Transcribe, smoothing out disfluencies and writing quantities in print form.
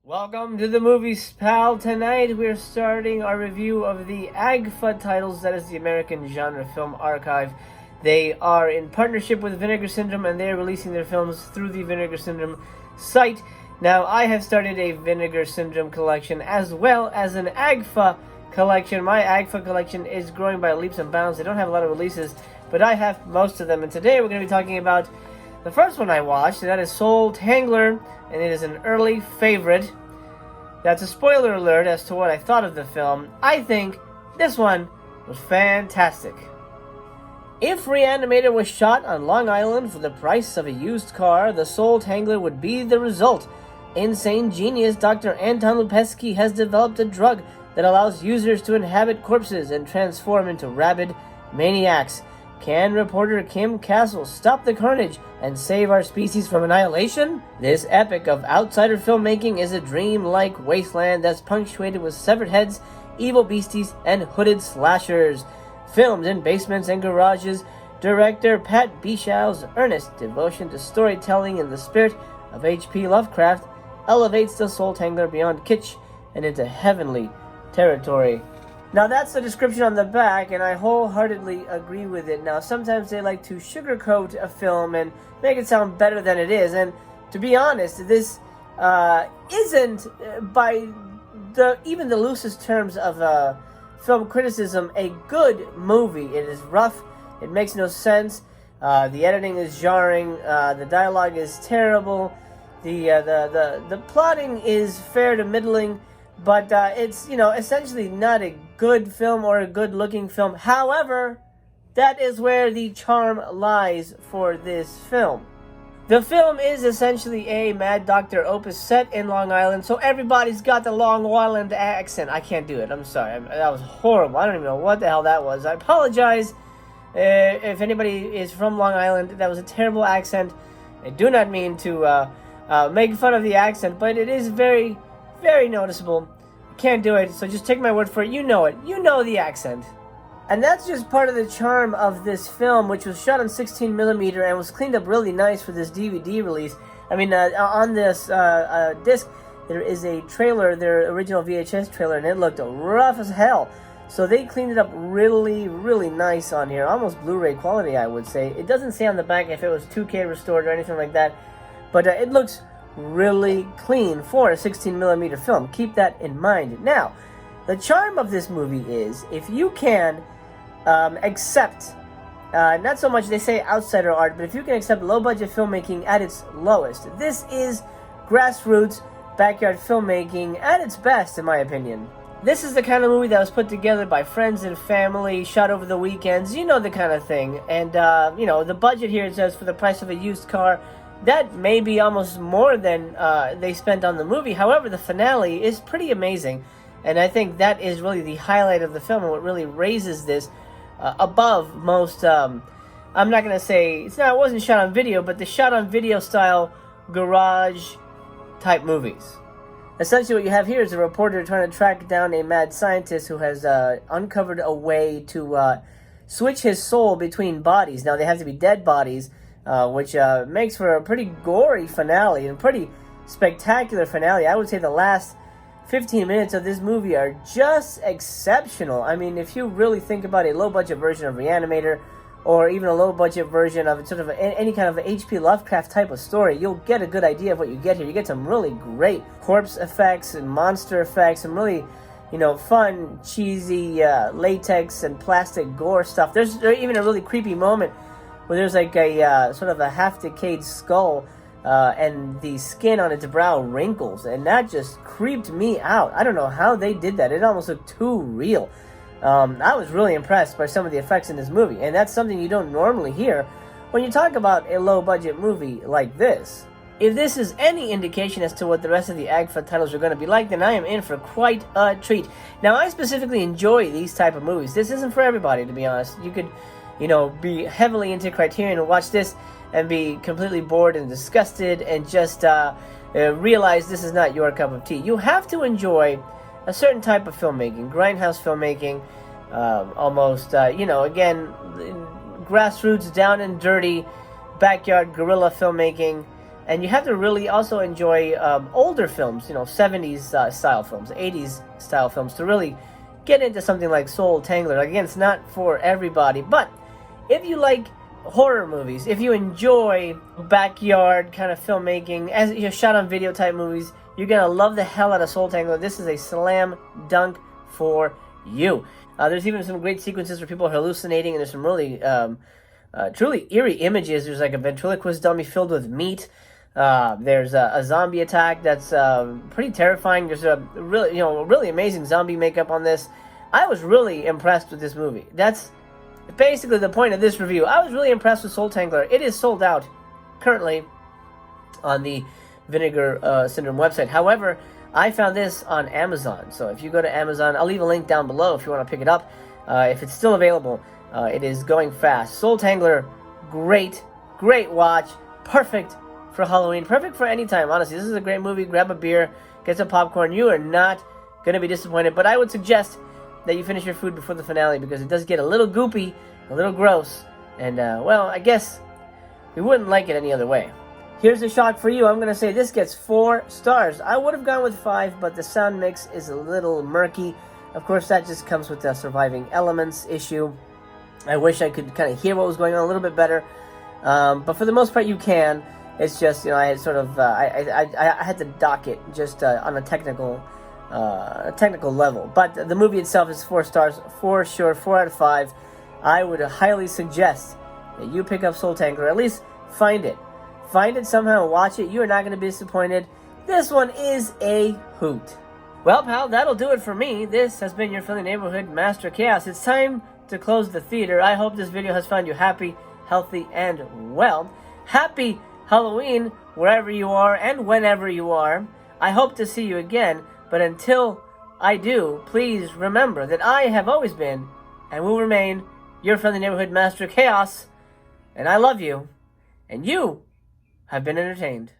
Welcome to the Movies Pal. Tonight we're starting our review of the Agfa titles, that is the American Genre Film Archive. They are in partnership with Vinegar Syndrome and they are releasing their films through the Vinegar Syndrome site. Now I have started a Vinegar Syndrome collection as well as an Agfa collection. My Agfa collection is growing by leaps and bounds. They don't have a lot of releases, but I have most of them. And today we're going to be talking about the first one I watched, and that is SOULTANGLER, and it is an early favorite. That's a spoiler alert as to what I thought of the film. I think this one was fantastic. If Reanimator was shot on Long Island for the price of a used car, the SOULTANGLER would be the result. Insane genius Dr. Anton Lupesky has developed a drug that allows users to inhabit corpses and transform into rabid maniacs. Can reporter Kim Castle stop the carnage and save our species from annihilation? This epic of outsider filmmaking is a dream-like wasteland that's punctuated with severed heads, evil beasties, and hooded slashers. Filmed in basements and garages, director Pat Bishaw's earnest devotion to storytelling in the spirit of H.P. Lovecraft elevates the SOULTANGLER beyond kitsch and into heavenly territory. Now that's the description on the back, and I wholeheartedly agree with it. Now sometimes they like to sugarcoat a film and make it sound better than it is, and to be honest, this isn't, by even the loosest terms of film criticism, a good movie. It is rough, it makes no sense, the editing is jarring, the dialogue is terrible, the plotting is fair to middling, but it's, essentially not a good film or a good-looking film. However, that is where the charm lies for this film. The film is essentially a Mad Doctor opus set in Long Island, so everybody's got the Long Island accent. I can't do it. I'm sorry. That was horrible. I don't even know what the hell that was. I apologize if anybody is from Long Island. That was a terrible accent. I do not mean to make fun of the accent, but it is very, very noticeable. I can't do it, so just take my word for it. You know it. You know the accent. And that's just part of the charm of this film, which was shot on 16mm and was cleaned up really nice for this DVD release. I mean, on this disc, there is a trailer, their original VHS trailer, and it looked rough as hell. So they cleaned it up really, really nice on here. Almost Blu-ray quality, I would say. It doesn't say on the back if it was 2K restored or anything like that, but it looks really clean for a 16mm film. Keep that in mind. Now, the charm of this movie is, if you can accept, not so much they say outsider art, but if you can accept low-budget filmmaking at its lowest, this is grassroots backyard filmmaking at its best, in my opinion. This is the kind of movie that was put together by friends and family, shot over the weekends, you know, the kind of thing. And, the budget here, it says, for the price of a used car, that may be almost more than they spent on the movie. However, the finale is pretty amazing, and I think that is really the highlight of the film and what really raises this above most, I'm not going to say, it wasn't shot on video, but the shot on video style garage type movies. Essentially what you have here is a reporter trying to track down a mad scientist who has uncovered a way to switch his soul between bodies. Now they have to be dead bodies, which makes for a pretty gory finale and pretty spectacular finale. I would say the last 15 minutes of this movie are just exceptional. I mean, if you really think about a low-budget version of Reanimator, or even a low-budget version of sort of any kind of H.P. Lovecraft type of story, you'll get a good idea of what you get here. You get some really great corpse effects and monster effects, some really, fun, cheesy latex and plastic gore stuff. There's even a really creepy moment where there's like a sort of a half-decayed skull and the skin on its brow wrinkles, and that just creeped me out. I don't know how they did that. It almost looked too real. I was really impressed by some of the effects in this movie, and that's something you don't normally hear when you talk about a low-budget movie like this. If this is any indication as to what the rest of the Agfa titles are going to be like, then I am in for quite a treat. Now, I specifically enjoy these type of movies. This isn't for everybody, to be honest. You could, be heavily into Criterion and watch this and be completely bored and disgusted and just realize this is not your cup of tea. You have to enjoy a certain type of filmmaking, grindhouse filmmaking, almost, again, grassroots, down and dirty, backyard guerrilla filmmaking, And you have to really also enjoy older films, 70s style films, 80s style films, to really get into something like Soul Tangler. Again, it's not for everybody, but if you like horror movies, if you enjoy backyard kind of filmmaking, as shot on video type movies, you're gonna love the hell out of Soul Tangler. This is a slam dunk for you. There's even some great sequences where people are hallucinating, and there's some really truly eerie images. There's like a ventriloquist dummy filled with meat. There's a zombie attack that's pretty terrifying. There's a really amazing zombie makeup on this. I was really impressed with this movie. That's basically the point of this review. I was really impressed with Soul Tangler. It is sold out currently on the Vinegar Syndrome website. However, I found this on Amazon. So if you go to Amazon, I'll leave a link down below if you want to pick it up. If it's still available, it is going fast. Soul Tangler, great watch. Perfect for Halloween. Perfect for any time, honestly. This is a great movie. Grab a beer, get some popcorn. You are not going to be disappointed. But I would suggest that you finish your food before the finale, because it does get a little goopy, a little gross. And, well, I guess we wouldn't like it any other way. Here's a shock for you. I'm going to say this gets 4 stars. I would have gone with 5, but the sound mix is a little murky. Of course, that just comes with the surviving elements issue. I wish I could kind of hear what was going on a little bit better. But for the most part, you can. It's just, I had sort of, I had to dock it just on a technical level. But the movie itself is 4 stars for sure, 4 out of 5. I would highly suggest that you pick up Soul Tangler. At least find it. Find it somehow and watch it. You are not going to be disappointed. This one is a hoot. Well, pal, that'll do it for me. This has been your friendly neighborhood Master Chaos. It's time to close the theater. I hope this video has found you happy, healthy, and well. Happy Halloween wherever you are and whenever you are. I hope to see you again, but until I do, please remember that I have always been and will remain your friendly neighborhood Master Chaos, and I love you, and you have been entertained.